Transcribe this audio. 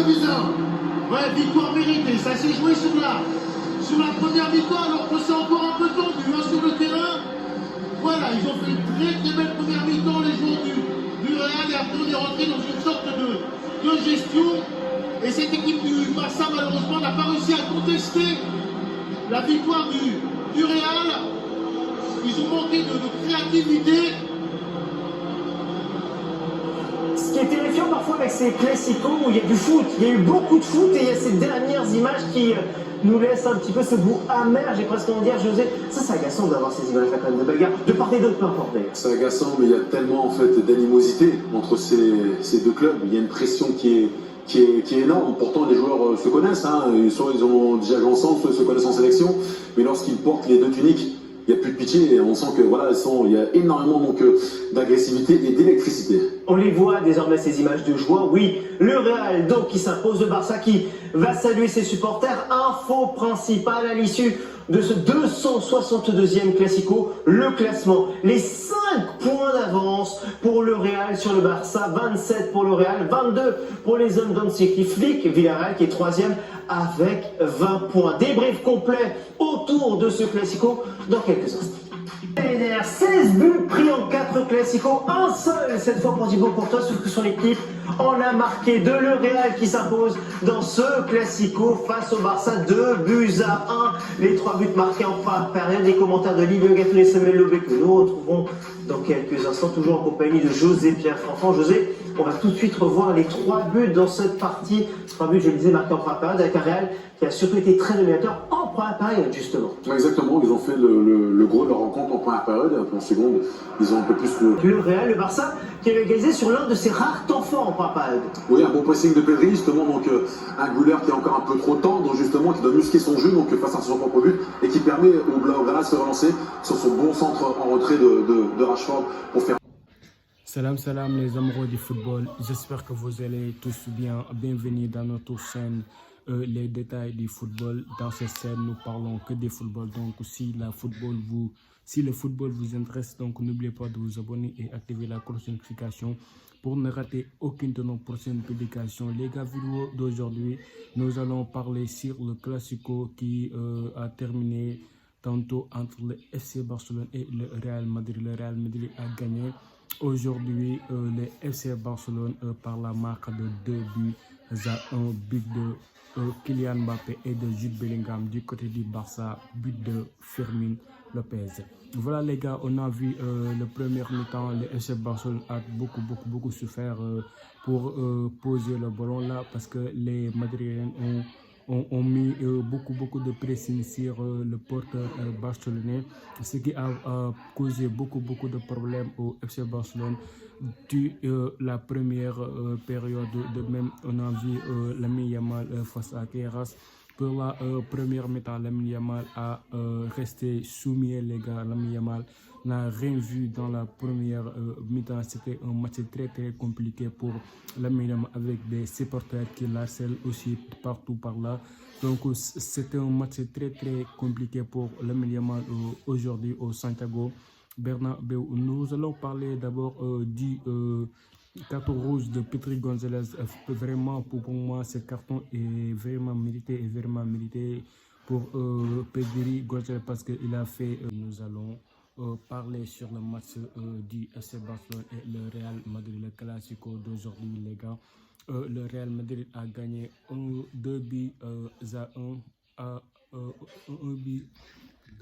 bizarre. Ouais, victoire méritée. Ça s'est joué sur la première mi-temps, alors que c'est encore un peu tendu sur le terrain. Voilà, ils ont fait une très très belle première mi-temps, les joueurs du Real, et après on est rentré dans une sorte de gestion. Et cette équipe du Barça, malheureusement, n'a pas réussi à contester la victoire du Real. Ils ont manqué de créativité. Ce qui est terrifiant parfois avec ces classicos où il y a du foot, il y a eu beaucoup de foot et il y a ces dernières images qui nous laissent un petit peu ce goût amer, j'ai presque envie de dire, José. Ça, c'est agaçant d'avoir ces images-là quand même de bagarre, de part et d'autre, peu importe. C'est agaçant, mais il y a tellement en fait d'animosité entre ces deux clubs. Il y a une pression qui est énorme. Pourtant, les joueurs se connaissent. Hein. Soit ils ont déjà joué ensemble, soit ils se connaissent en sélection. Mais lorsqu'ils portent les deux tuniques, il n'y a plus de pitié et on sent que voilà, il y a énormément d'agressivité et d'électricité. On les voit désormais ces images de joie. Oui, le Real donc qui s'impose, le Barça qui va saluer ses supporters. Info principale à l'issue de ce 262e Classico, le classement. Les 5 points d'avance pour le Real sur le Barça, 27 pour le Real, 22 pour les hommes d'Hansi Flick, Villarreal qui est 3e avec 20 points. Débrief complet autour de ce Classico dans quelques instants. 16 buts pris en 4 classicos, un seul cette fois pour Thibaut Courtois, sauf que son équipe en a marqué 2. Le Real qui s'impose dans ce classico face au Barça, 2-1. Les 3 buts marqués en première période. Les commentaires de Livio Gatton et Samuel Lobé que nous retrouvons dans quelques instants, toujours en compagnie de José Pierre Franfan. José, on va tout de suite revoir les 3 buts dans cette partie. 3 buts, je le disais, marqués en première période avec un Real qui a surtout été très dominateur en première période, justement. Exactement, ils ont fait le gros de leur rencontre en première période, et en seconde, ils ont un peu plus Le Real, le Barça, qui avait égalisé sur l'un de ses rares temps forts en première période. Oui, un bon pressing de Pedri, justement, donc un Güler qui est encore un peu trop tendre, justement, qui doit muscler son jeu, donc face à son propre but, et qui permet au Blaugrana de se relancer sur son bon centre en retrait de Rashford pour faire. Salam salam les amoureux du football, j'espère que vous allez tous bien. Bienvenue dans notre chaîne Les détails du football. Dans cette chaîne, nous parlons que des football. Donc si le football vous intéresse, donc n'oubliez pas de vous abonner et activer la cloche de notification pour ne rater aucune de nos prochaines publications. Les gars, vidéo d'aujourd'hui, nous allons parler sur le Classico qui a terminé tantôt entre le FC Barcelone et le Real Madrid. Le Real Madrid a gagné aujourd'hui le FC Barcelone par la marque de 2 buts à 1, but de Kylian Mbappé et de Jude Bellingham. Du côté du Barça, but de Fermín López. Voilà les gars, on a vu le premier mi-temps, le FC Barcelone a beaucoup souffert pour poser le ballon là, parce que les Madrilènes ont mis beaucoup de pressing sur le porteur barcelonais, ce qui a causé beaucoup de problèmes au FC Barcelone. Du la première période, de même on a vu Lamine Yamal face à Queiroz. Pour la première mi-temps, Lamine Yamal a resté soumis les gars. Lamine Yamal n'a rien vu dans la première mi-temps. C'était un match très compliqué pour Lamine Yamal, avec des supporters qui l'harcèlent aussi partout par là. Donc c'était un match très compliqué pour Lamine Yamal aujourd'hui au Santiago Bernabéu. Nous allons parler d'abord du carton rouge de Pedri González. Vraiment pour moi ce carton est vraiment mérité pour Pedri González, parce qu'il a fait. Nous allons parler sur le match du FC Barcelone et le Real Madrid, le Classico d'aujourd'hui les gars. Le Real Madrid a gagné 2 buts à 1 à 1 but